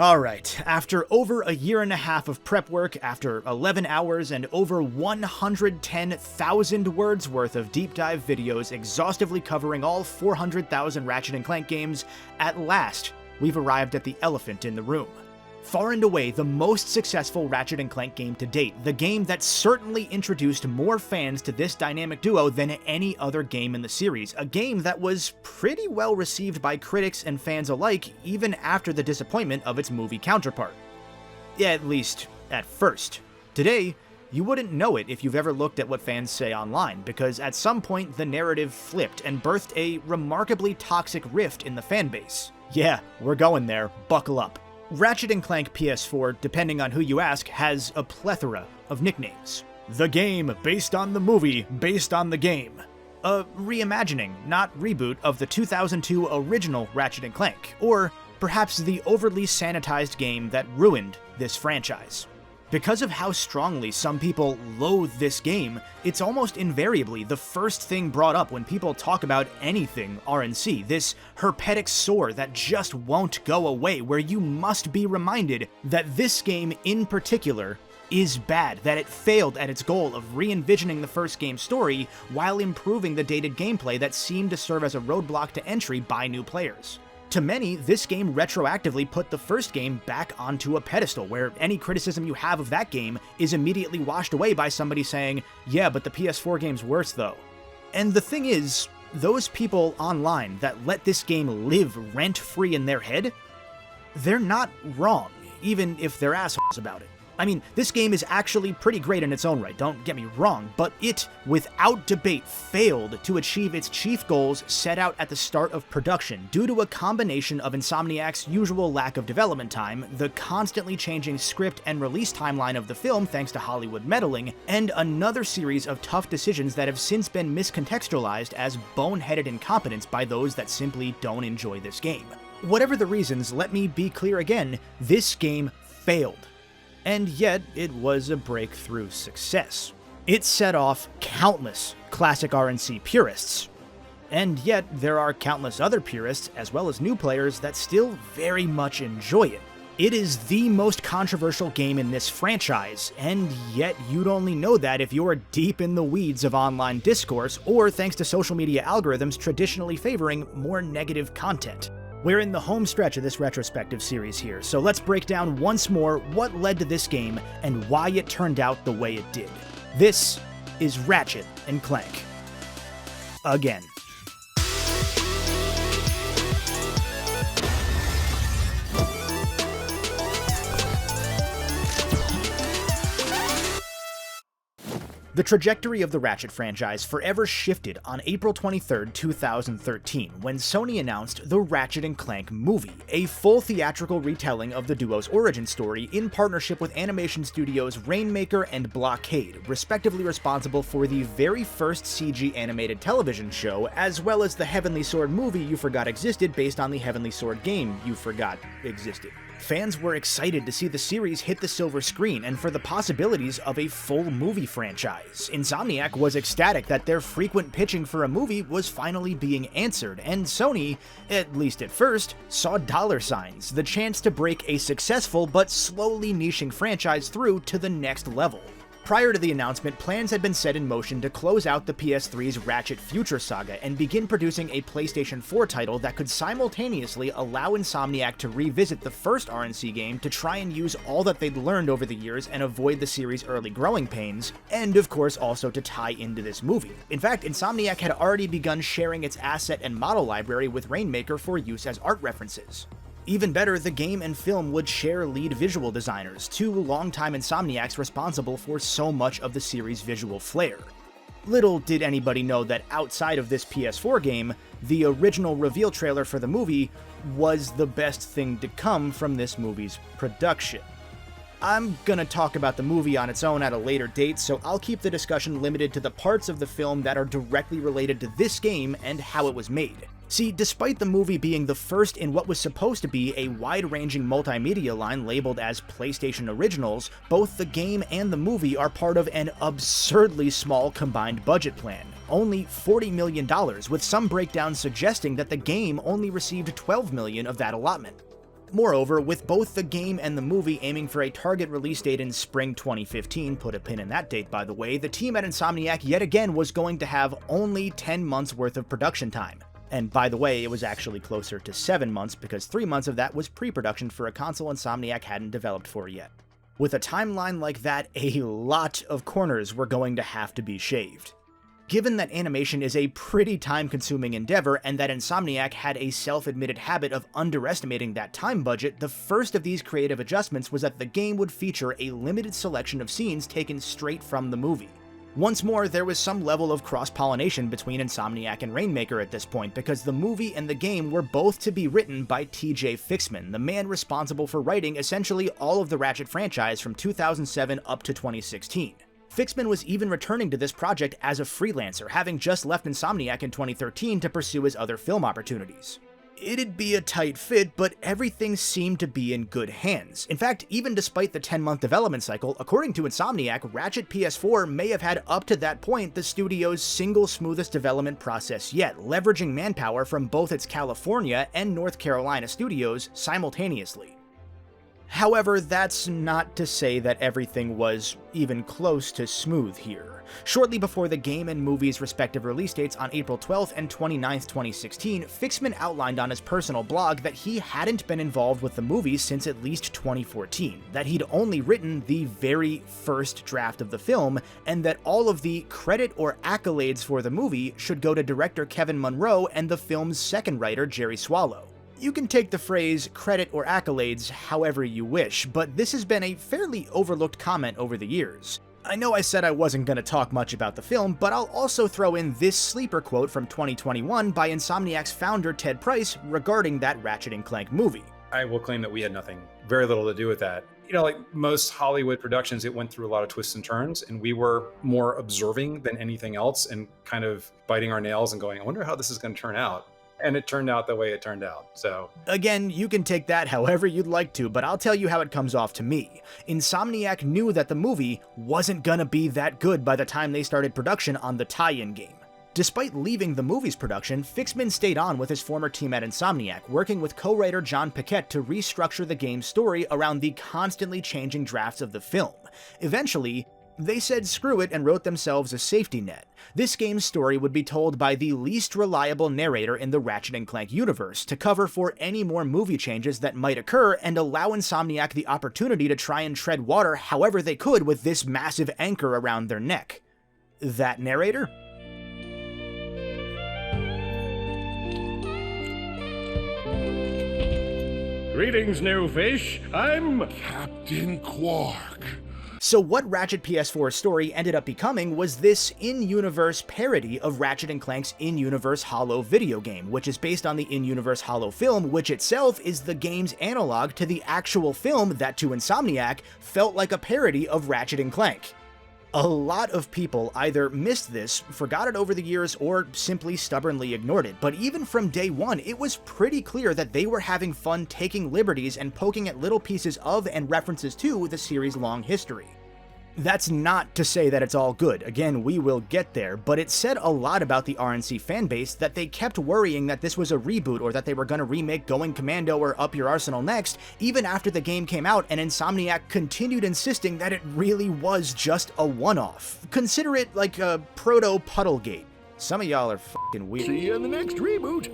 Alright, after over a year and a half of prep work, after 11 hours and over 110,000 words worth of deep dive videos exhaustively covering all 400,000 Ratchet & Clank games, at last, we've arrived at the elephant in the room. Far and away the most successful Ratchet & Clank game to date, the game that certainly introduced more fans to this dynamic duo than any other game in the series, a game that was pretty well received by critics and fans alike even after the disappointment of its movie counterpart. At least, at first. Today, you wouldn't know it if you've ever looked at what fans say online, because at some point the narrative flipped and birthed a remarkably toxic rift in the fanbase. Yeah, we're going there, buckle up. Ratchet & Clank PS4, depending on who you ask, has a plethora of nicknames. The game, based on the movie, based on the game. A reimagining, not reboot, of the 2002 original Ratchet & Clank, or perhaps the overly sanitized game that ruined this franchise. Because of how strongly some people loathe this game, it's almost invariably the first thing brought up when people talk about anything RNC, this herpetic sore that just won't go away, where you must be reminded that this game in particular is bad, that it failed at its goal of re-envisioning the first game's story while improving the dated gameplay that seemed to serve as a roadblock to entry by new players. To many, this game retroactively put the first game back onto a pedestal, where any criticism you have of that game is immediately washed away by somebody saying, yeah, but the PS4 game's worse though. And the thing is, those people online that let this game live rent-free in their head, they're not wrong, even if they're assholes about it. I mean, this game is actually pretty great in its own right, don't get me wrong, but it, without debate, failed to achieve its chief goals set out at the start of production due to a combination of Insomniac's usual lack of development time, the constantly changing script and release timeline of the film thanks to Hollywood meddling, and another series of tough decisions that have since been miscontextualized as boneheaded incompetence by those that simply don't enjoy this game. Whatever the reasons, let me be clear again, this game failed. And yet, it was a breakthrough success. It set off countless classic RNC purists. And yet, there are countless other purists, as well as new players, that still very much enjoy it. It is the most controversial game in this franchise, and yet you'd only know that if you're deep in the weeds of online discourse, or thanks to social media algorithms traditionally favoring more negative content. We're in the home stretch of this retrospective series here, so let's break down once more what led to this game and why it turned out the way it did. This is Ratchet & Clank. Again. The trajectory of the Ratchet franchise forever shifted on April 23, 2013, when Sony announced the Ratchet & Clank movie, a full theatrical retelling of the duo's origin story in partnership with animation studios Rainmaker and Blockade, respectively responsible for the very first CG animated television show, as well as the Heavenly Sword movie you forgot existed based on the Heavenly Sword game you forgot existed. Fans were excited to see the series hit the silver screen and for the possibilities of a full movie franchise. Insomniac was ecstatic that their frequent pitching for a movie was finally being answered, and Sony, at least at first, saw dollar signs, the chance to break a successful but slowly niching franchise through to the next level. Prior to the announcement, plans had been set in motion to close out the PS3's Ratchet Future saga and begin producing a PlayStation 4 title that could simultaneously allow Insomniac to revisit the first RNC game to try and use all that they'd learned over the years and avoid the series' early growing pains, and of course also to tie into this movie. In fact, Insomniac had already begun sharing its asset and model library with Rainmaker for use as art references. Even better, the game and film would share lead visual designers, two longtime Insomniacs responsible for so much of the series' visual flair. Little did anybody know that outside of this PS4 game, the original reveal trailer for the movie was the best thing to come from this movie's production. I'm gonna talk about the movie on its own at a later date, so I'll keep the discussion limited to the parts of the film that are directly related to this game and how it was made. See, despite the movie being the first in what was supposed to be a wide-ranging multimedia line labeled as PlayStation Originals, both the game and the movie are part of an absurdly small combined budget plan. Only $40 million, with some breakdowns suggesting that the game only received $12 million of that allotment. Moreover, with both the game and the movie aiming for a target release date in spring 2015, put a pin in that date by the way, the team at Insomniac yet again was going to have only 10 months worth of production time. And by the way, it was actually closer to 7 months because 3 months of that was pre-production for a console Insomniac hadn't developed for yet. With a timeline like that, a lot of corners were going to have to be shaved. Given that animation is a pretty time-consuming endeavor and that Insomniac had a self-admitted habit of underestimating that time budget, the first of these creative adjustments was that the game would feature a limited selection of scenes taken straight from the movie. Once more, there was some level of cross-pollination between Insomniac and Rainmaker at this point, because the movie and the game were both to be written by TJ Fixman, the man responsible for writing essentially all of the Ratchet franchise from 2007 up to 2016. Fixman was even returning to this project as a freelancer, having just left Insomniac in 2013 to pursue his other film opportunities. It'd be a tight fit, but everything seemed to be in good hands. In fact, even despite the 10-month development cycle, according to Insomniac, Ratchet PS4 may have had up to that point the studio's single smoothest development process yet, leveraging manpower from both its California and North Carolina studios simultaneously. However, that's not to say that everything was even close to smooth here. Shortly before the game and movie's respective release dates on April 12th and 29th, 2016, Fixman outlined on his personal blog that he hadn't been involved with the movies since at least 2014, that he'd only written the very first draft of the film, and that all of the credit or accolades for the movie should go to director Kevin Munro and the film's second writer, Jerry Swallow. You can take the phrase credit or accolades however you wish, but this has been a fairly overlooked comment over the years. I know I said I wasn't going to talk much about the film, but I'll also throw in this sleeper quote from 2021 by Insomniac's founder Ted Price regarding that Ratchet & Clank movie. I will claim that we had very little to do with that. You know, like most Hollywood productions, it went through a lot of twists and turns, and we were more observing than anything else and kind of biting our nails and going, I wonder how this is going to turn out. And it turned out the way it turned out, so. Again, you can take that however you'd like to, but I'll tell you how it comes off to me. Insomniac knew that the movie wasn't gonna be that good by the time they started production on the tie-in game. Despite leaving the movie's production, Fixman stayed on with his former team at Insomniac, working with co-writer John Paquette to restructure the game's story around the constantly changing drafts of the film. Eventually, they said screw it and wrote themselves a safety net. This game's story would be told by the least reliable narrator in the Ratchet & Clank universe to cover for any more movie changes that might occur and allow Insomniac the opportunity to try and tread water however they could with this massive anchor around their neck. That narrator? Greetings, new fish. I'm Captain Quark. So what Ratchet PS4's story ended up becoming was this in-universe parody of Ratchet & Clank's in-universe Hollow video game, which is based on the in-universe Hollow film, which itself is the game's analog to the actual film that, to Insomniac, felt like a parody of Ratchet & Clank. A lot of people either missed this, forgot it over the years, or simply stubbornly ignored it, but even from day one, it was pretty clear that they were having fun taking liberties and poking at little pieces of and references to the series' long history. That's not to say that it's all good, again, we will get there, but it said a lot about the RNC fanbase that they kept worrying that this was a reboot or that they were going to remake Going Commando or Up Your Arsenal next, even after the game came out, and Insomniac continued insisting that it really was just a one-off. Consider it like a proto-Puddlegate. Some of y'all are fucking weird. See you in the next reboot.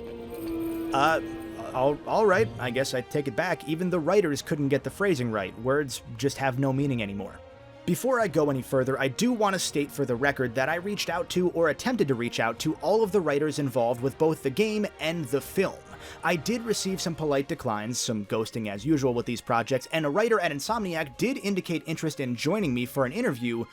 Alright, I guess I take it back. Even the writers couldn't get the phrasing right. Words just have no meaning anymore. Before I go any further, I do want to state for the record that I reached out to, or attempted to reach out to, all of the writers involved with both the game and the film. I did receive some polite declines, some ghosting as usual with these projects, and a writer at Insomniac did indicate interest in joining me for an interview,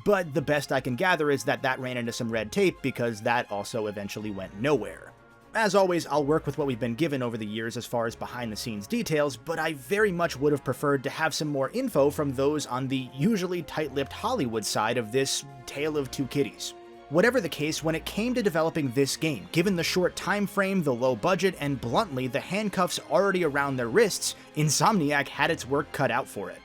but the best I can gather is that that ran into some red tape because that also eventually went nowhere. As always, I'll work with what we've been given over the years as far as behind-the-scenes details, but I very much would have preferred to have some more info from those on the usually tight-lipped Hollywood side of this tale of two kitties. Whatever the case, when it came to developing this game, given the short time frame, the low budget, and bluntly, the handcuffs already around their wrists, Insomniac had its work cut out for it.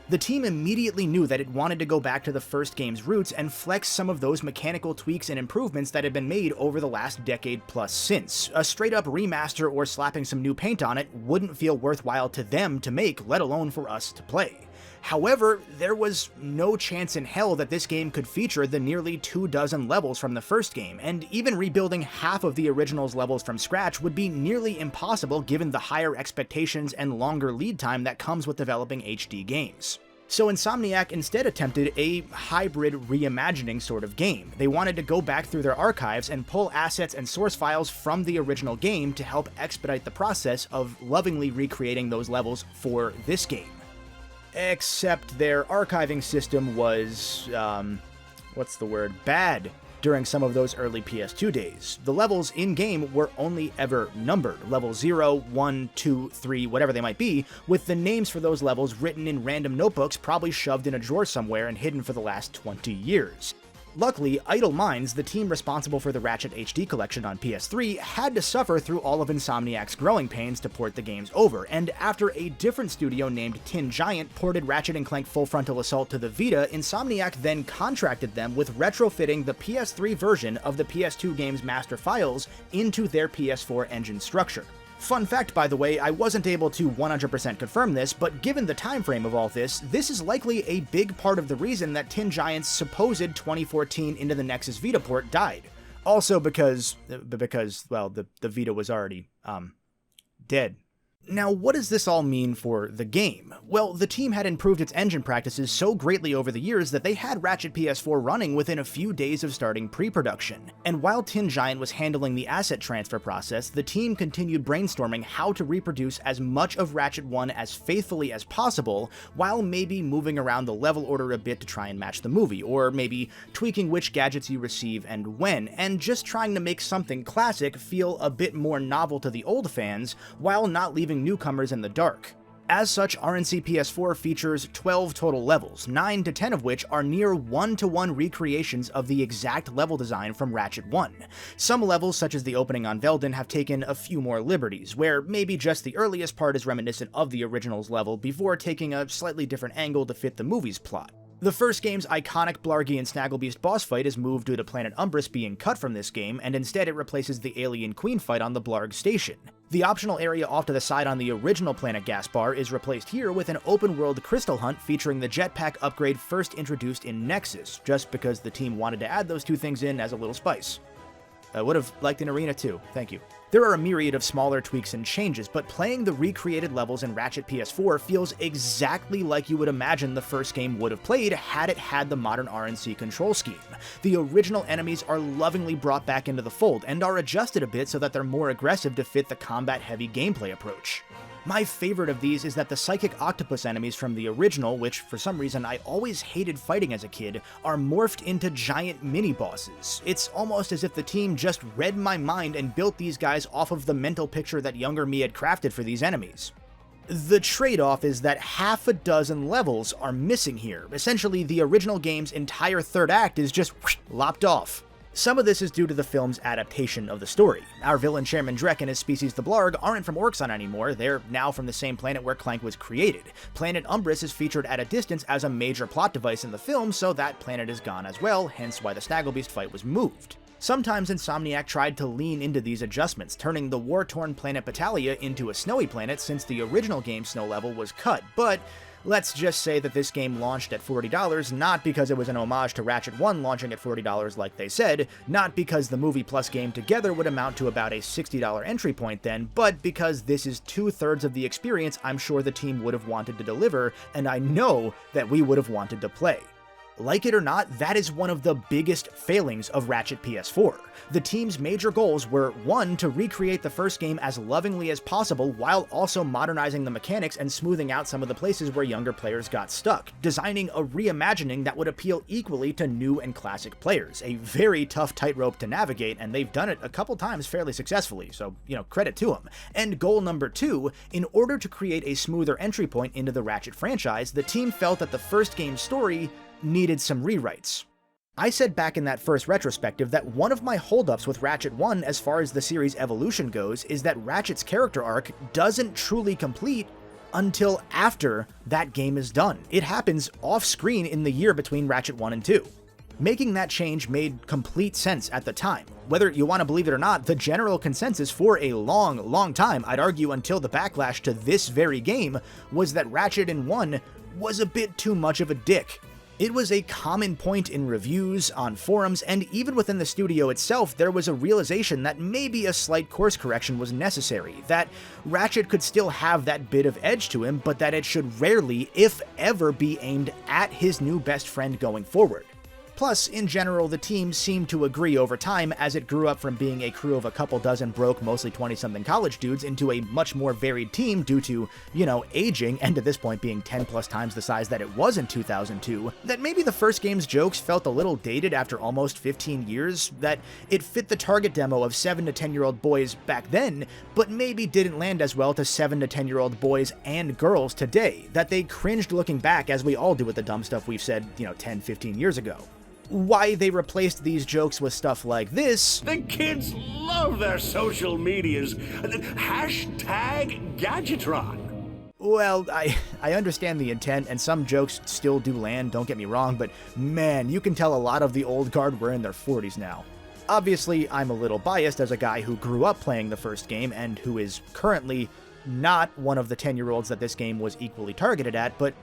The team immediately knew that it wanted to go back to the first game's roots and flex some of those mechanical tweaks and improvements that had been made over the last decade plus since. A straight-up remaster or slapping some new paint on it wouldn't feel worthwhile to them to make, let alone for us to play. However, there was no chance in hell that this game could feature the nearly 24 levels from the first game, and even rebuilding half of the original's levels from scratch would be nearly impossible given the higher expectations and longer lead time that comes with developing HD games. So Insomniac instead attempted a hybrid reimagining sort of game. They wanted to go back through their archives and pull assets and source files from the original game to help expedite the process of lovingly recreating those levels for this game. Except their archiving system was, bad during some of those early PS2 days. The levels in-game were only ever numbered, level 0, 1, 2, 3, whatever they might be, with the names for those levels written in random notebooks probably shoved in a drawer somewhere and hidden for the last 20 years. Luckily, Idle Minds, the team responsible for the Ratchet HD collection on PS3, had to suffer through all of Insomniac's growing pains to port the games over, and after a different studio named Tin Giant ported Ratchet & Clank Full Frontal Assault to the Vita, Insomniac then contracted them with retrofitting the PS3 version of the PS2 game's master files into their PS4 engine structure. Fun fact, by the way, I wasn't able to 100% confirm this, but given the time frame of all this is likely a big part of the reason that Tin Giant's supposed 2014 Into the Nexus Vita port died. Also because well, the Vita was already, dead. Now, what does this all mean for the game? Well, the team had improved its engine practices so greatly over the years that they had Ratchet PS4 running within a few days of starting pre-production. And while Tin Giant was handling the asset transfer process, the team continued brainstorming how to reproduce as much of Ratchet 1 as faithfully as possible, while maybe moving around the level order a bit to try and match the movie, or maybe tweaking which gadgets you receive and when, and just trying to make something classic feel a bit more novel to the old fans, while not leaving newcomers in the dark. As such, RNC PS4 features 12 total levels, 9 to 10 of which are near one-to-one recreations of the exact level design from Ratchet 1. Some levels, such as the opening on Veldin, have taken a few more liberties, where maybe just the earliest part is reminiscent of the original's level before taking a slightly different angle to fit the movie's plot. The first game's iconic Blargy and Snagglebeast boss fight is moved due to Planet Umbris being cut from this game, and instead it replaces the Alien Queen fight on the Blarg station. The optional area off to the side on the original Planet Gaspar is replaced here with an open-world crystal hunt featuring the jetpack upgrade first introduced in Nexus, just because the team wanted to add those two things in as a little spice. I would have liked an arena too, thank you. There are a myriad of smaller tweaks and changes, but playing the recreated levels in Ratchet PS4 feels exactly like you would imagine the first game would have played had it had the modern RNC control scheme. The original enemies are lovingly brought back into the fold, and are adjusted a bit so that they're more aggressive to fit the combat-heavy gameplay approach. My favorite of these is that the psychic octopus enemies from the original, which for some reason I always hated fighting as a kid, are morphed into giant mini-bosses. It's almost as if the team just read my mind and built these guys off of the mental picture that younger me had crafted for these enemies. The trade-off is that half a dozen levels are missing here. Essentially, the original game's entire third act is just lopped off. Some of this is due to the film's adaptation of the story. Our villain Chairman Drek and his species the Blarg aren't from Orxon anymore, they're now from the same planet where Clank was created. Planet Umbris is featured at a distance as a major plot device in the film, so that planet is gone as well, hence why the Snagglebeast fight was moved. Sometimes Insomniac tried to lean into these adjustments, turning the war-torn planet Battalia into a snowy planet since the original game's snow level was cut, but let's just say that this game launched at $40, not because it was an homage to Ratchet 1 launching at $40 like they said, not because the movie plus game together would amount to about a $60 entry point then, but because this is 2/3 of the experience I'm sure the team would have wanted to deliver, and I know that we would have wanted to play. Like it or not, that is one of the biggest failings of Ratchet PS4. The team's major goals were, 1, to recreate the first game as lovingly as possible while also modernizing the mechanics and smoothing out some of the places where younger players got stuck, designing a reimagining that would appeal equally to new and classic players. A very tough tightrope to navigate, and they've done it a couple times fairly successfully, so, credit to them. And goal number 2, in order to create a smoother entry point into the Ratchet franchise, the team felt that the first game's story needed some rewrites. I said back in that first retrospective that one of my holdups with Ratchet 1 as far as the series' evolution goes is that Ratchet's character arc doesn't truly complete until after that game is done. It happens off-screen in the year between Ratchet 1 and 2. Making that change made complete sense at the time. Whether you want to believe it or not, the general consensus for a long time, I'd argue until the backlash to this very game, was that Ratchet in 1 was a bit too much of a dick. It was a common point in reviews, on forums, and even within the studio itself, there was a realization that maybe a slight course correction was necessary, that Ratchet could still have that bit of edge to him, but that it should rarely, if ever, be aimed at his new best friend going forward. Plus, in general, the team seemed to agree over time as it grew up from being a crew of a couple dozen broke, mostly 20-something college dudes into a much more varied team due to, aging, and to this point being 10 plus times the size that it was in 2002, that maybe the first game's jokes felt a little dated after almost 15 years, that it fit the target demo of 7 to 10-year-old boys back then, but maybe didn't land as well to 7 to 10-year-old boys and girls today, that they cringed looking back as we all do with the dumb stuff we've said, 10, 15 years ago. Why they replaced these jokes with stuff like this. The kids love their social medias. Hashtag Gadgetron. Well, I understand the intent, and some jokes still do land, don't get me wrong, but man, you can tell a lot of the old guard were in their 40s now. Obviously, I'm a little biased as a guy who grew up playing the first game and who is currently not one of the 10-year-olds that this game was equally targeted at, but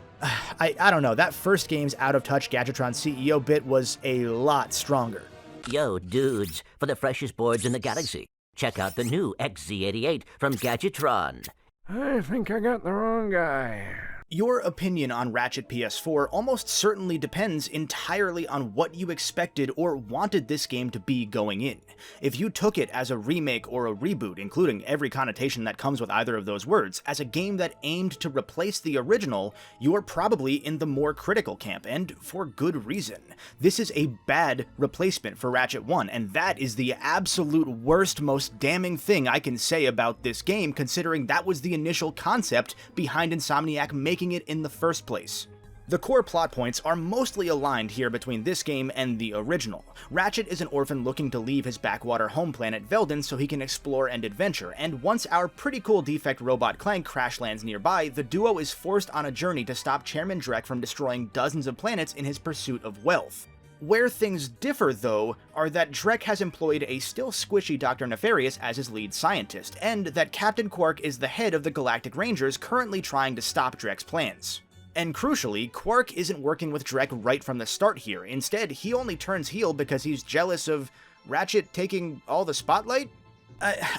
I don't know, that first game's out-of-touch Gadgetron CEO bit was a lot stronger. Yo, dudes, for the freshest boards in the galaxy, check out the new XZ88 from Gadgetron. I think I got the wrong guy. Your opinion on Ratchet PS4 almost certainly depends entirely on what you expected or wanted this game to be going in. If you took it as a remake or a reboot, including every connotation that comes with either of those words, as a game that aimed to replace the original, you're probably in the more critical camp, and for good reason. This is a bad replacement for Ratchet 1, and that is the absolute worst, most damning thing I can say about this game, considering that was the initial concept behind Insomniac making it in the first place. The core plot points are mostly aligned here between this game and the original. Ratchet is an orphan looking to leave his backwater home planet Veldin so he can explore and adventure, and once our pretty cool defect robot Clank crash lands nearby, the duo is forced on a journey to stop Chairman Drek from destroying dozens of planets in his pursuit of wealth. Where things differ, though, are that Drek has employed a still squishy Dr. Nefarious as his lead scientist, and that Captain Quark is the head of the Galactic Rangers currently trying to stop Drek's plans. And crucially, Quark isn't working with Drek right from the start here. Instead, he only turns heel because he's jealous of Ratchet taking all the spotlight?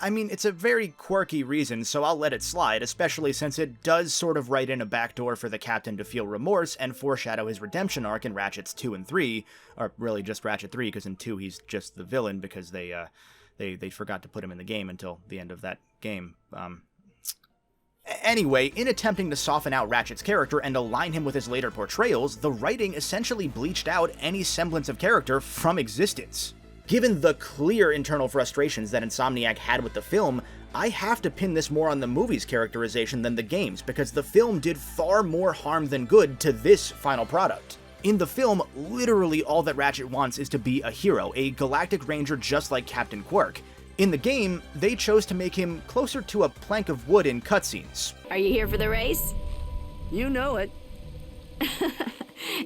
I mean, it's a very quirky reason, so I'll let it slide, especially since it does sort of write in a backdoor for the Captain to feel remorse and foreshadow his redemption arc in Ratchets 2 and 3, or really just Ratchet 3, because in 2 he's just the villain because they forgot to put him in the game until the end of that game. Anyway, in attempting to soften out Ratchet's character and align him with his later portrayals, the writing essentially bleached out any semblance of character from existence. Given the clear internal frustrations that Insomniac had with the film, I have to pin this more on the movie's characterization than the game's, because the film did far more harm than good to this final product. In the film, literally all that Ratchet wants is to be a hero, a galactic ranger just like Captain Quark. In the game, they chose to make him closer to a plank of wood in cutscenes. Are you here for the race? You know it.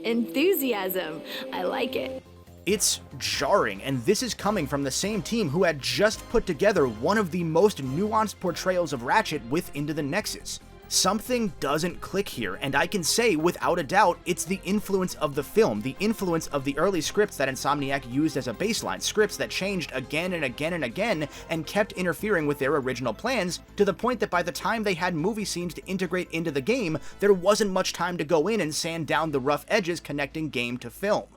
Enthusiasm. I like it. It's jarring, and this is coming from the same team who had just put together one of the most nuanced portrayals of Ratchet with Into the Nexus. Something doesn't click here, and I can say without a doubt it's the influence of the film, the influence of the early scripts that Insomniac used as a baseline, scripts that changed again and again and again and kept interfering with their original plans, to the point that by the time they had movie scenes to integrate into the game, there wasn't much time to go in and sand down the rough edges connecting game to film.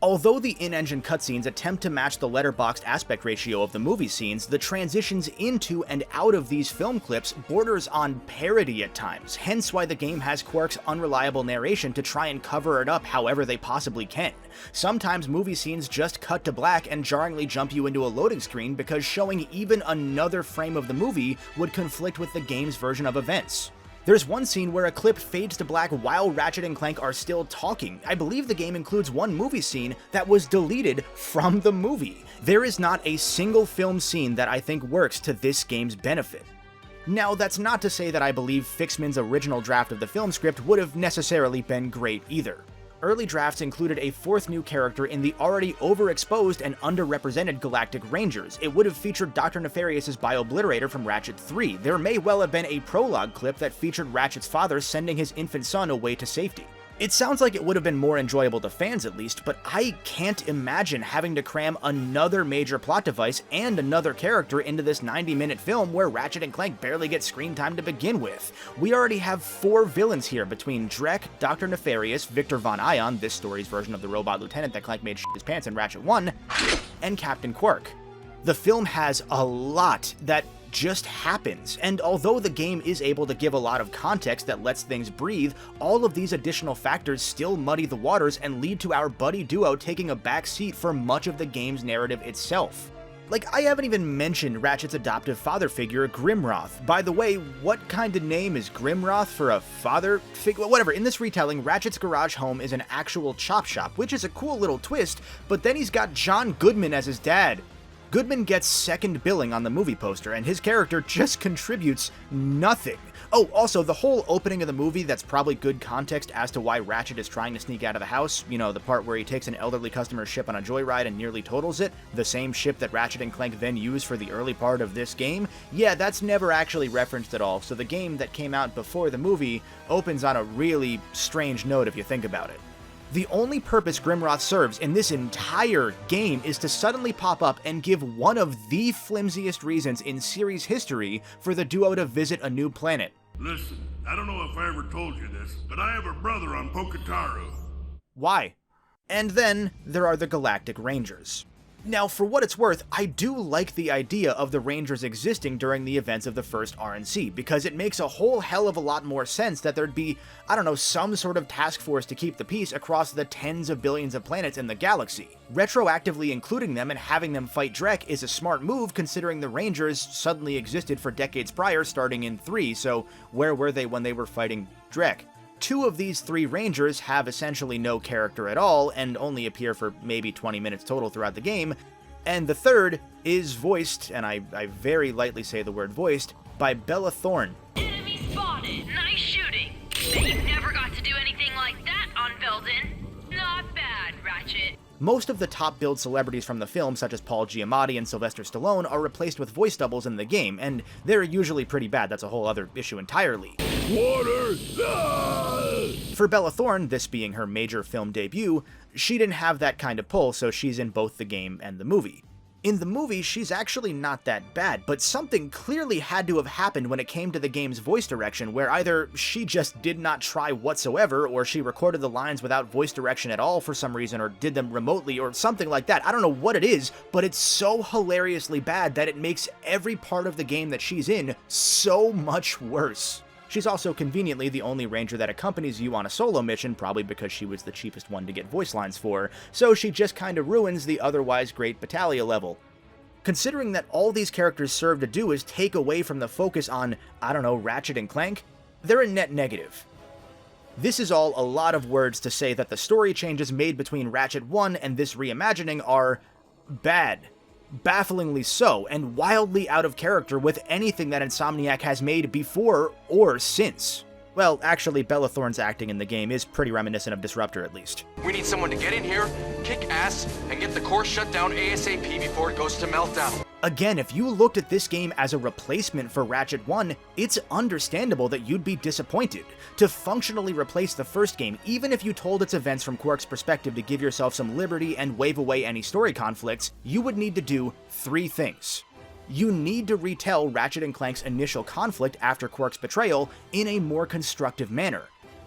Although the in-engine cutscenes attempt to match the letterboxed aspect ratio of the movie scenes, the transitions into and out of these film clips borders on parody at times, hence why the game has Quark's unreliable narration to try and cover it up however they possibly can. Sometimes movie scenes just cut to black and jarringly jump you into a loading screen because showing even another frame of the movie would conflict with the game's version of events. There's one scene where a clip fades to black while Ratchet and Clank are still talking. I believe the game includes one movie scene that was deleted from the movie. There is not a single film scene that I think works to this game's benefit. Now, that's not to say that I believe Fixman's original draft of the film script would have necessarily been great either. Early drafts included a fourth new character in the already overexposed and underrepresented Galactic Rangers. It would have featured Dr. Nefarious' Bio-Obliterator from Ratchet 3. There may well have been a prologue clip that featured Ratchet's father sending his infant son away to safety. It sounds like it would have been more enjoyable to fans at least, but I can't imagine having to cram another major plot device and another character into this 90-minute film where Ratchet and Clank barely get screen time to begin with. We already have 4 villains here between Drek, Dr. Nefarious, Victor Von Ion, this story's version of the robot lieutenant that Clank made shit his pants in Ratchet 1, and Captain Quark. The film has a lot that just happens, and although the game is able to give a lot of context that lets things breathe, all of these additional factors still muddy the waters and lead to our buddy duo taking a back seat for much of the game's narrative itself. Like, I haven't even mentioned Ratchet's adoptive father figure, Grimroth. By the way, what kind of name is Grimroth for a father figure? Whatever, in this retelling, Ratchet's garage home is an actual chop shop, which is a cool little twist, but then he's got John Goodman as his dad. Goodman gets second billing on the movie poster, and his character just contributes nothing. Oh, also, the whole opening of the movie that's probably good context as to why Ratchet is trying to sneak out of the house, you know, the part where he takes an elderly customer's ship on a joyride and nearly totals it, the same ship that Ratchet and Clank then use for the early part of this game, yeah, that's never actually referenced at all, so the game that came out before the movie opens on a really strange note if you think about it. The only purpose Grimroth serves in this entire game is to suddenly pop up and give one of the flimsiest reasons in series history for the duo to visit a new planet. Listen, I don't know if I ever told you this, but I have a brother on Poketaru. Why? And then there are the Galactic Rangers. Now, for what it's worth, I do like the idea of the Rangers existing during the events of the first RNC, because it makes a whole hell of a lot more sense that there'd be, I don't know, some sort of task force to keep the peace across the tens of billions of planets in the galaxy. Retroactively including them and having them fight Drek is a smart move considering the Rangers suddenly existed for decades prior, starting in 3, so where were they when they were fighting Drek? 2 of these 3 Rangers have essentially no character at all and only appear for maybe 20 minutes total throughout the game, and the third is voiced, and I very lightly say the word voiced, by Bella Thorne. Enemy spotted! Nice shooting! Bet you never got to do anything like that on Belden. Not bad, Ratchet. Most of the top-billed celebrities from the film, such as Paul Giamatti and Sylvester Stallone, are replaced with voice doubles in the game, and they're usually pretty bad. That's a whole other issue entirely. Water! For Bella Thorne, this being her major film debut, she didn't have that kind of pull, so she's in both the game and the movie. In the movie, she's actually not that bad, but something clearly had to have happened when it came to the game's voice direction, where either she just did not try whatsoever, or she recorded the lines without voice direction at all for some reason, or did them remotely, or something like that. I don't know what it is, but it's so hilariously bad that it makes every part of the game that she's in so much worse. She's also conveniently the only ranger that accompanies you on a solo mission, probably because she was the cheapest one to get voice lines for, so she just kinda ruins the otherwise great Battaglia level. Considering that all these characters serve to do is take away from the focus on, I don't know, Ratchet and Clank, they're a net negative. This is all a lot of words to say that the story changes made between Ratchet 1 and this reimagining are bad. Bafflingly so, and wildly out of character with anything that Insomniac has made before or since. Well, actually, Bella Thorne's acting in the game is pretty reminiscent of Disruptor, at least. We need someone to get in here, kick ass, and get the core shut down ASAP before it goes to meltdown. Again, if you looked at this game as a replacement for Ratchet 1, it's understandable that you'd be disappointed. To functionally replace the first game, even if you told its events from Quark's perspective to give yourself some liberty and wave away any story conflicts, you would need to do 3 things. You need to retell Ratchet and Clank's initial conflict after Quark's betrayal in a more constructive manner.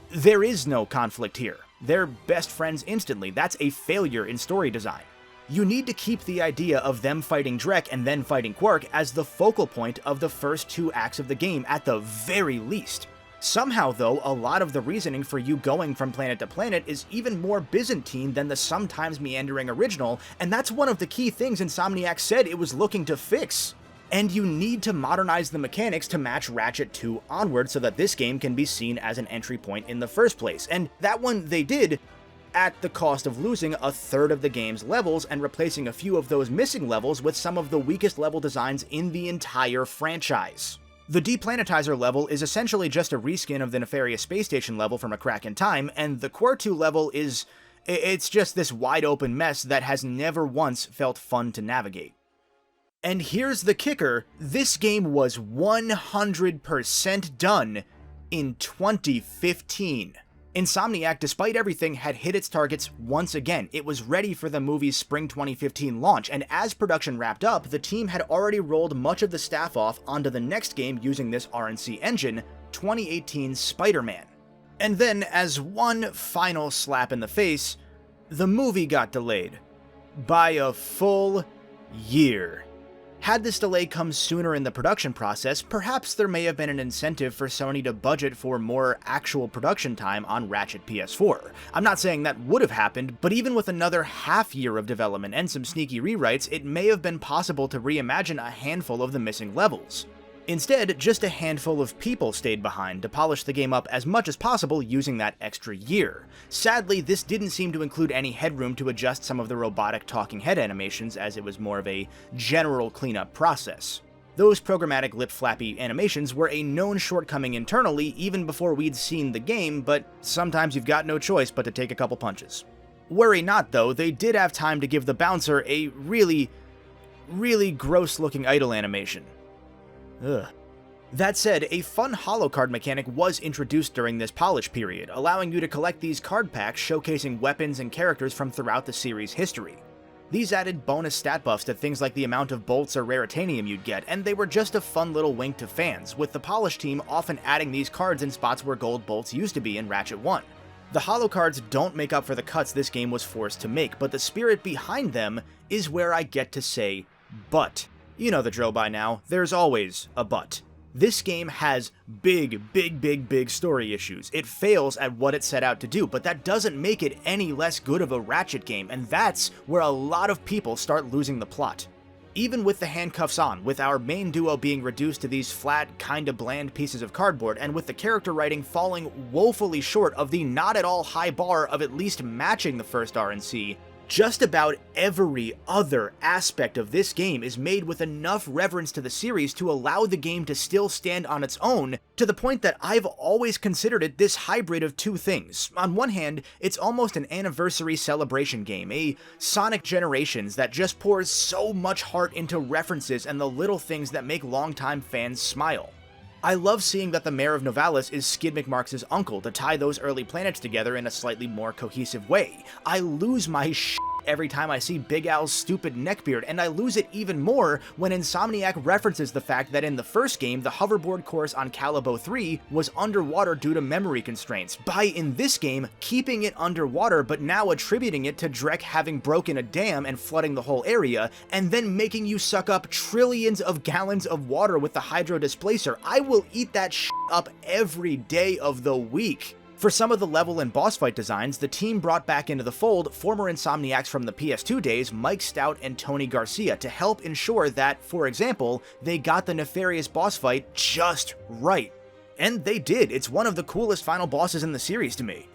There is no conflict here. They're best friends instantly. That's a failure in story design. You need to keep the idea of them fighting Drek and then fighting Quark as the focal point of the first 2 acts of the game at the very least. Somehow, though, a lot of the reasoning for you going from planet to planet is even more Byzantine than the sometimes meandering original, and that's one of the key things Insomniac said it was looking to fix. And you need to modernize the mechanics to match Ratchet 2 onward so that this game can be seen as an entry point in the first place, and that one they did, at the cost of losing a third of the game's levels and replacing a few of those missing levels with some of the weakest level designs in the entire franchise. The Deplanetizer level is essentially just a reskin of the nefarious space station level from A Crack in Time, and the Quartu level it's just this wide open mess that has never once felt fun to navigate. And here's the kicker, this game was 100% done in 2015. Insomniac, despite everything, had hit its targets once again. It was ready for the movie's spring 2015 launch, and as production wrapped up, the team had already rolled much of the staff off onto the next game using this RNC engine, 2018's Spider-Man. And then, as one final slap in the face, the movie got delayed. By a full year. Had this delay come sooner in the production process, perhaps there may have been an incentive for Sony to budget for more actual production time on Ratchet PS4. I'm not saying that would have happened, but even with another half year of development and some sneaky rewrites, it may have been possible to reimagine a handful of the missing levels. Instead, just a handful of people stayed behind to polish the game up as much as possible using that extra year. Sadly, this didn't seem to include any headroom to adjust some of the robotic talking head animations, as it was more of a general cleanup process. Those programmatic lip-flappy animations were a known shortcoming internally even before we'd seen the game, but sometimes you've got no choice but to take a couple punches. Worry not though, they did have time to give the bouncer a really gross-looking idle animation. Ugh. That said, a fun holocard mechanic was introduced during this polish period, allowing you to collect these card packs showcasing weapons and characters from throughout the series' history. These added bonus stat buffs to things like the amount of bolts or raritanium you'd get, and they were just a fun little wink to fans, with the polish team often adding these cards in spots where gold bolts used to be in Ratchet 1. The holocards don't make up for the cuts this game was forced to make, but the spirit behind them is where I get to say, but. You know the drill by now, there's always a but. This game has big story issues. It fails at what it set out to do, but that doesn't make it any less good of a Ratchet game, and that's where a lot of people start losing the plot. Even with the handcuffs on, with our main duo being reduced to these flat, kinda bland pieces of cardboard, and with the character writing falling woefully short of the not at all high bar of at least matching the first RNC, just about every other aspect of this game is made with enough reverence to the series to allow the game to still stand on its own, to the point that I've always considered it this hybrid of two things. On one hand, it's almost an anniversary celebration game, a Sonic Generations that just pours so much heart into references and the little things that make longtime fans smile. I love seeing that the Mayor of Novalis is Skid McMarx' uncle to tie those early planets together in a slightly more cohesive way. I lose my shit every time I see Big Al's stupid neckbeard, and I lose it even more when Insomniac references the fact that in the first game, the hoverboard course on Calibo 3 was underwater due to memory constraints, by in this game, keeping it underwater but now attributing it to Drek having broken a dam and flooding the whole area, and then making you suck up trillions of gallons of water with the hydro displacer. I will eat that shit up every day of the week. For some of the level and boss fight designs, the team brought back into the fold former Insomniacs from the PS2 days, Mike Stout and Tony Garcia, to help ensure that, for example, they got the nefarious boss fight just right. And they did. It's one of the coolest final bosses in the series to me.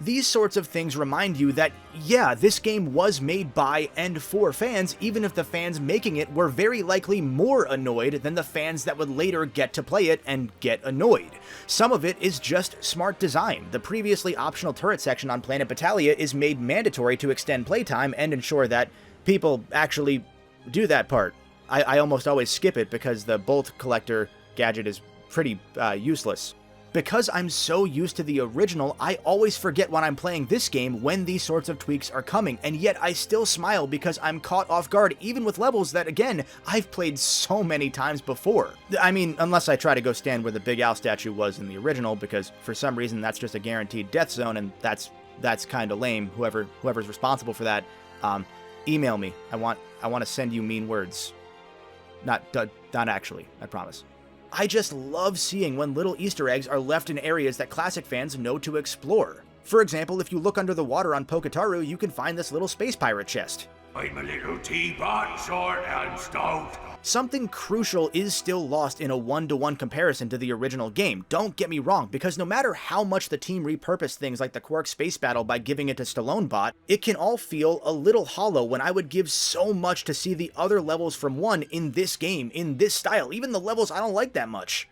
These sorts of things remind you that, yeah, this game was made by and for fans, even if the fans making it were very likely more annoyed than the fans that would later get to play it and get annoyed. Some of it is just smart design. The previously optional turret section on Planet Battalia is made mandatory to extend playtime and ensure that people actually do that part. I almost always skip it because the bolt collector gadget is pretty useless. Because I'm so used to the original, I always forget when I'm playing this game when these sorts of tweaks are coming, and yet I still smile because I'm caught off guard even with levels that, again, I've played so many times before. I mean, unless I try to go stand where the Big Al statue was in the original, because for some reason that's just a guaranteed death zone, and that's kind of lame. Whoever's responsible for that, email me. I want to send you mean words. Not actually, I promise. I just love seeing when little Easter eggs are left in areas that classic fans know to explore. For example, if you look under the water on Poketaru, you can find this little space pirate chest. I'm a little teapot, short and stout. something crucial is still lost in a one-to-one comparison to the original game. Don't get me wrong, because no matter how much the team repurposed things like the Quark space battle by giving it to Stallone Bot, it can all feel a little hollow when I would give so much to see the other levels from 1 in this game, in this style, even the levels I don't like that much.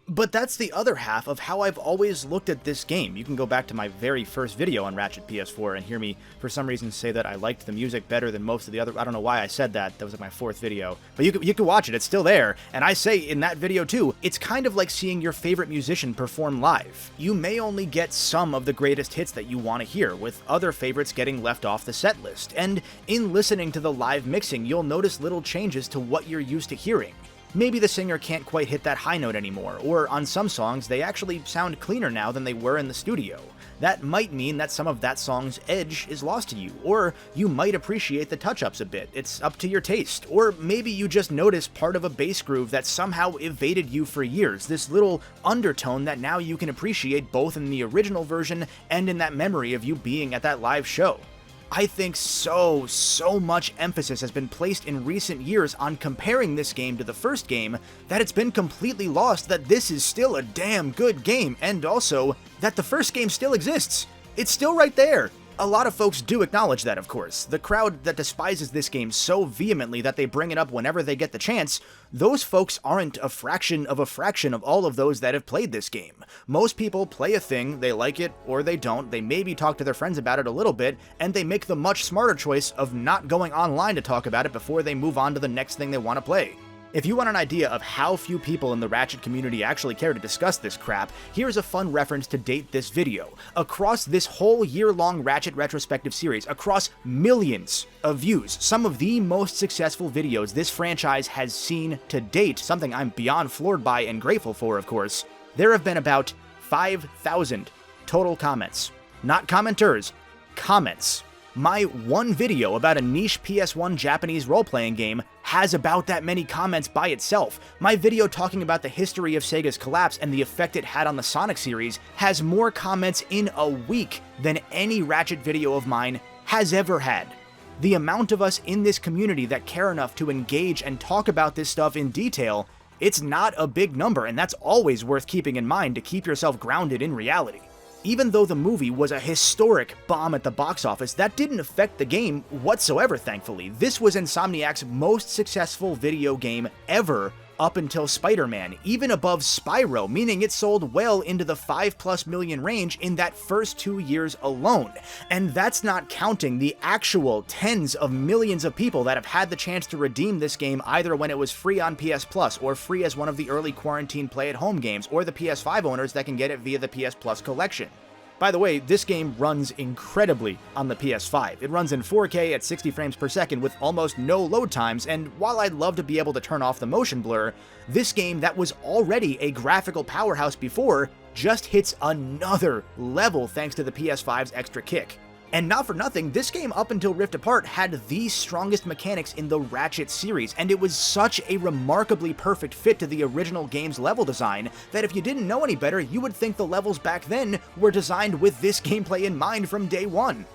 But that's the other half of how I've always looked at this game. You can go back to my very first video on Ratchet PS4 and hear me, for some reason, say that I liked the music better than most of the other... I don't know why I said that. That was like my 4th video. But you can watch it. It's still there. And I say in that video, too, it's kind of like seeing your favorite musician perform live. You may only get some of the greatest hits that you want to hear, with other favorites getting left off the set list. And in listening to the live mixing, you'll notice little changes to what you're used to hearing. Maybe the singer can't quite hit that high note anymore, or on some songs, they actually sound cleaner now than they were in the studio. That might mean that some of that song's edge is lost to you, or you might appreciate the touch-ups a bit. It's up to your taste. Or maybe you just notice part of a bass groove that somehow evaded you for years, this little undertone that now you can appreciate both in the original version and in that memory of you being at that live show. I think so much emphasis has been placed in recent years on comparing this game to the first game that it's been completely lost that this is still a damn good game, and also that the first game still exists. It's still right there. A lot of folks do acknowledge that, of course. The crowd that despises this game so vehemently that they bring it up whenever they get the chance, those folks aren't a fraction of all of those that have played this game. Most people play a thing, they like it or they don't, they maybe talk to their friends about it a little bit, and they make the much smarter choice of not going online to talk about it before they move on to the next thing they want to play. If you want an idea of how few people in the Ratchet community actually care to discuss this crap, here's a fun reference to date this video. Across this whole year-long Ratchet retrospective series, across millions of views, some of the most successful videos this franchise has seen to date, something I'm beyond floored by and grateful for, of course, there have been about 5,000 total comments. Not commenters, comments. My one video about a niche PS1 Japanese role-playing game has about that many comments by itself. My video talking about the history of Sega's collapse and the effect it had on the Sonic series has more comments in a week than any Ratchet video of mine has ever had. The amount of us in this community that care enough to engage and talk about this stuff in detail, it's not a big number, and that's always worth keeping in mind to keep yourself grounded in reality. Even though the movie was a historic bomb at the box office, that didn't affect the game whatsoever, thankfully. This was Insomniac's most successful video game ever up until Spider-Man, even above Spyro, meaning it sold well into the 5+ million range in that first 2 years alone. And that's not counting the actual tens of millions of people that have had the chance to redeem this game either when it was free on PS Plus or free as one of the early quarantine play-at-home games, or the PS5 owners that can get it via the PS Plus collection. By the way, this game runs incredibly on the PS5. It runs in 4K at 60 frames per second with almost no load times, and while I'd love to be able to turn off the motion blur, this game that was already a graphical powerhouse before just hits another level thanks to the PS5's extra kick. And not for nothing, this game up until Rift Apart had the strongest mechanics in the Ratchet series, and it was such a remarkably perfect fit to the original game's level design that if you didn't know any better, you would think the levels back then were designed with this gameplay in mind from day one.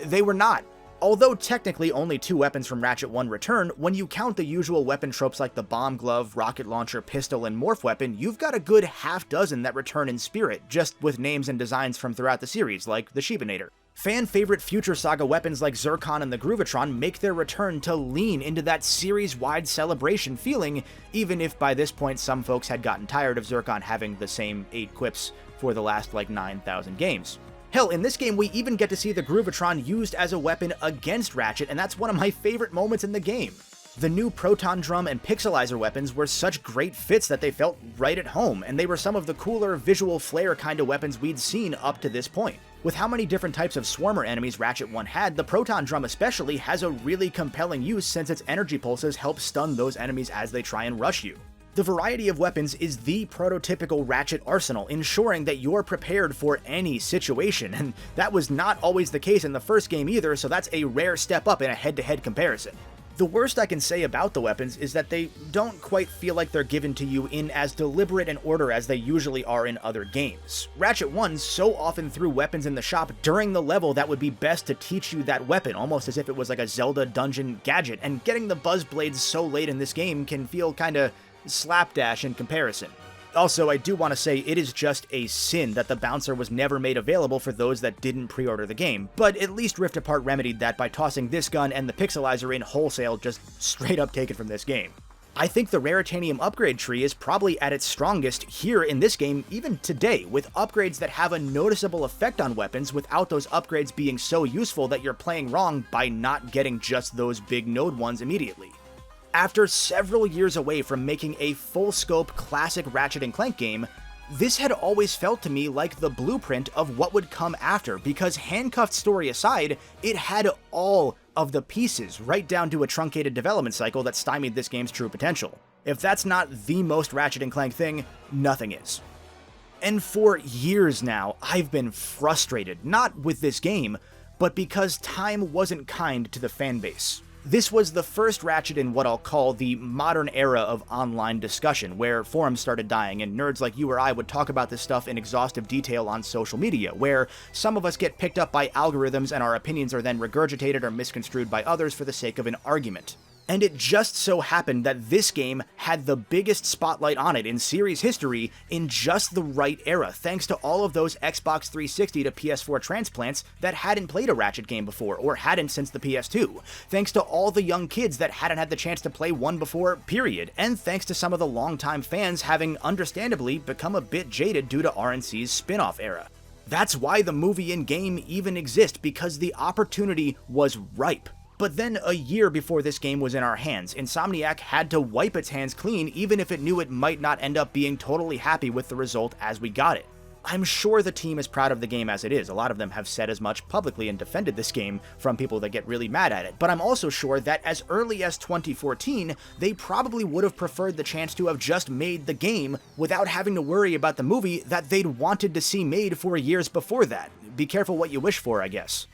They were not. Although technically only 2 weapons from Ratchet 1 return, when you count the usual weapon tropes like the bomb glove, rocket launcher, pistol, and morph weapon, you've got a good half dozen that return in spirit, just with names and designs from throughout the series, like the Shebanator. Fan-favorite Future Saga weapons like Zircon and the Groovatron make their return to lean into that series-wide celebration feeling, even if by this point some folks had gotten tired of Zircon having the same 8 quips for the last 9,000 games. Hell, in this game we even get to see the Groovatron used as a weapon against Ratchet, and that's one of my favorite moments in the game. The new Proton Drum and Pixelizer weapons were such great fits that they felt right at home, and they were some of the cooler visual flair kind of weapons we'd seen up to this point. With how many different types of swarmer enemies Ratchet 1 had, the Proton Drum especially has a really compelling use since its energy pulses help stun those enemies as they try and rush you. The variety of weapons is the prototypical Ratchet arsenal, ensuring that you're prepared for any situation, and that was not always the case in the first game either, so that's a rare step up in a head-to-head comparison. The worst I can say about the weapons is that they don't quite feel like they're given to you in as deliberate an order as they usually are in other games. Ratchet 1 so often threw weapons in the shop during the level that would be best to teach you that weapon, almost as if it was like a Zelda dungeon gadget, and getting the buzz blades so late in this game can feel kinda slapdash in comparison. Also, I do want to say it is just a sin that the bouncer was never made available for those that didn't pre-order the game, but at least Rift Apart remedied that by tossing this gun and the pixelizer in wholesale, just straight up taken from this game. I think the Raritanium upgrade tree is probably at its strongest here in this game even today, with upgrades that have a noticeable effect on weapons without those upgrades being so useful that you're playing wrong by not getting just those big node ones immediately. After several years away from making a full-scope classic Ratchet & Clank game, this had always felt to me like the blueprint of what would come after, because handcuffed story aside, it had all of the pieces, right down to a truncated development cycle that stymied this game's true potential. If that's not the most Ratchet & Clank thing, nothing is. And for years now, I've been frustrated, not with this game, but because time wasn't kind to the fanbase. This was the first Ratchet in what I'll call the modern era of online discussion, where forums started dying and nerds like you or I would talk about this stuff in exhaustive detail on social media, where some of us get picked up by algorithms and our opinions are then regurgitated or misconstrued by others for the sake of an argument. And it just so happened that this game had the biggest spotlight on it in series history in just the right era, thanks to all of those Xbox 360 to PS4 transplants that hadn't played a Ratchet game before, or hadn't since the PS2, thanks to all the young kids that hadn't had the chance to play one before, period, and thanks to some of the longtime fans having understandably become a bit jaded due to RNC's spin-off era. That's why the movie and game even exist, because the opportunity was ripe. But then a year before this game was in our hands, Insomniac had to wipe its hands clean even if it knew it might not end up being totally happy with the result as we got it. I'm sure the team is proud of the game as it is. A lot of them have said as much publicly and defended this game from people that get really mad at it. But I'm also sure that as early as 2014, they probably would have preferred the chance to have just made the game without having to worry about the movie that they'd wanted to see made for years before that. Be careful what you wish for, I guess.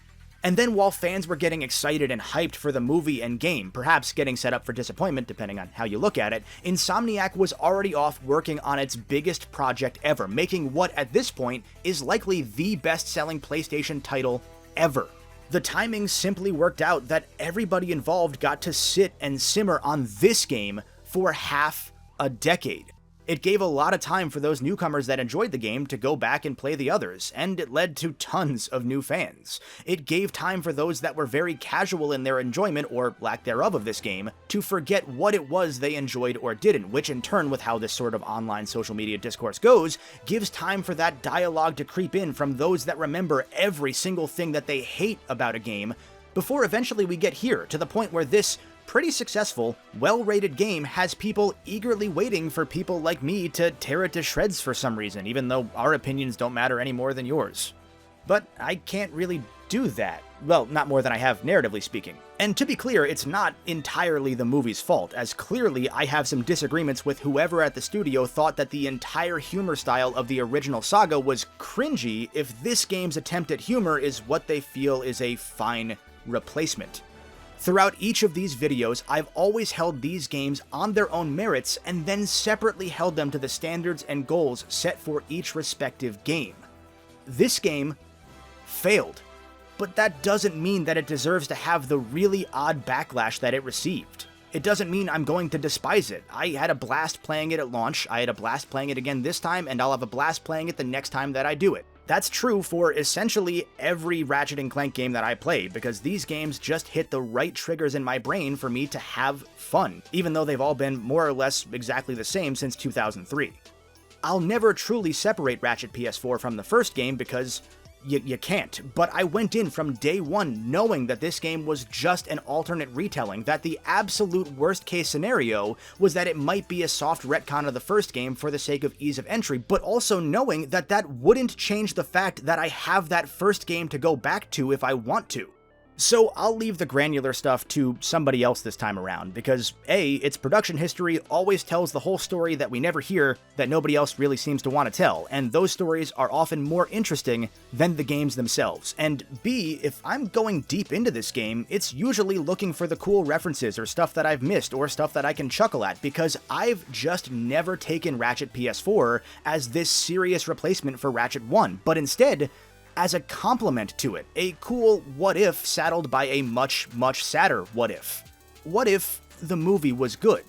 And then while fans were getting excited and hyped for the movie and game, perhaps getting set up for disappointment depending on how you look at it, Insomniac was already off working on its biggest project ever, making what at this point is likely the best-selling PlayStation title ever. The timing simply worked out that everybody involved got to sit and simmer on this game for half a decade. It gave a lot of time for those newcomers that enjoyed the game to go back and play the others, and it led to tons of new fans. It gave time for those that were very casual in their enjoyment, or lack thereof, of this game, to forget what it was they enjoyed or didn't, which in turn, with how this sort of online social media discourse goes, gives time for that dialogue to creep in from those that remember every single thing that they hate about a game, before eventually we get here, to the point where this pretty successful, well-rated game has people eagerly waiting for people like me to tear it to shreds for some reason, even though our opinions don't matter any more than yours. But I can't really do that. Well, not more than I have, narratively speaking. And to be clear, it's not entirely the movie's fault, as clearly I have some disagreements with whoever at the studio thought that the entire humor style of the original saga was cringy if this game's attempt at humor is what they feel is a fine replacement. Throughout each of these videos, I've always held these games on their own merits and then separately held them to the standards and goals set for each respective game. This game failed, but that doesn't mean that it deserves to have the really odd backlash that it received. It doesn't mean I'm going to despise it. I had a blast playing it at launch, I had a blast playing it again this time, and I'll have a blast playing it the next time that I do it. That's true for essentially every Ratchet & Clank game that I play, because these games just hit the right triggers in my brain for me to have fun, even though they've all been more or less exactly the same since 2003. I'll never truly separate Ratchet PS4 from the first game because you can't, but I went in from day one knowing that this game was just an alternate retelling, that the absolute worst case scenario was that it might be a soft retcon of the first game for the sake of ease of entry, but also knowing that that wouldn't change the fact that I have that first game to go back to if I want to. So I'll leave the granular stuff to somebody else this time around, because A, its production history always tells the whole story that we never hear that nobody else really seems to want to tell, and those stories are often more interesting than the games themselves. And B, if I'm going deep into this game, it's usually looking for the cool references or stuff that I've missed or stuff that I can chuckle at, because I've just never taken Ratchet PS4 as this serious replacement for Ratchet 1, but instead as a complement to it, a cool what if saddled by a much, much sadder what if. What if the movie was good?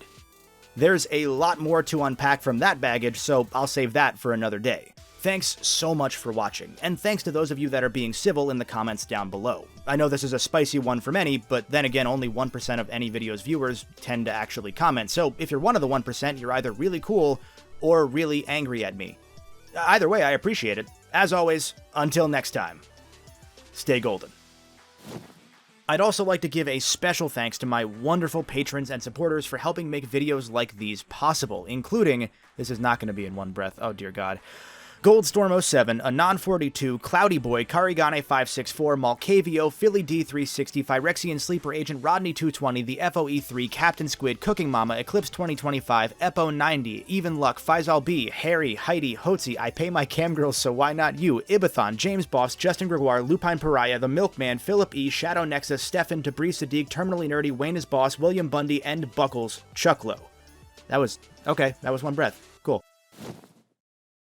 There's a lot more to unpack from that baggage, so I'll save that for another day. Thanks so much for watching, and thanks to those of you that are being civil in the comments down below. I know this is a spicy one for many, but then again, only 1% of any video's viewers tend to actually comment, so if you're one of the 1%, you're either really cool or really angry at me. Either way, I appreciate it. As always, until next time, stay golden. I'd also like to give a special thanks to my wonderful patrons and supporters for helping make videos like these possible, including, this is not going to be in one breath, oh dear god, Goldstorm07, Anon42, Cloudy Boy, Karigane564, Malcavio, Philly D360, Phyrexian Sleeper Agent, Rodney220, the FOE3, Captain Squid, Cooking Mama, Eclipse 2025, Epo90, Even Luck, Faisal B, Harry, Heidi, Hotzi, I Pay My Cam Girls So Why Not You, Ibathon, James Boss, Justin Gregoire, Lupine Pariah, The Milkman, Philip E, Shadow Nexus, Stefan, Debris Sadiq, Terminally Nerdy, Wayne is Boss, William Bundy, and Buckles, Chuck Low. That was one breath. Cool.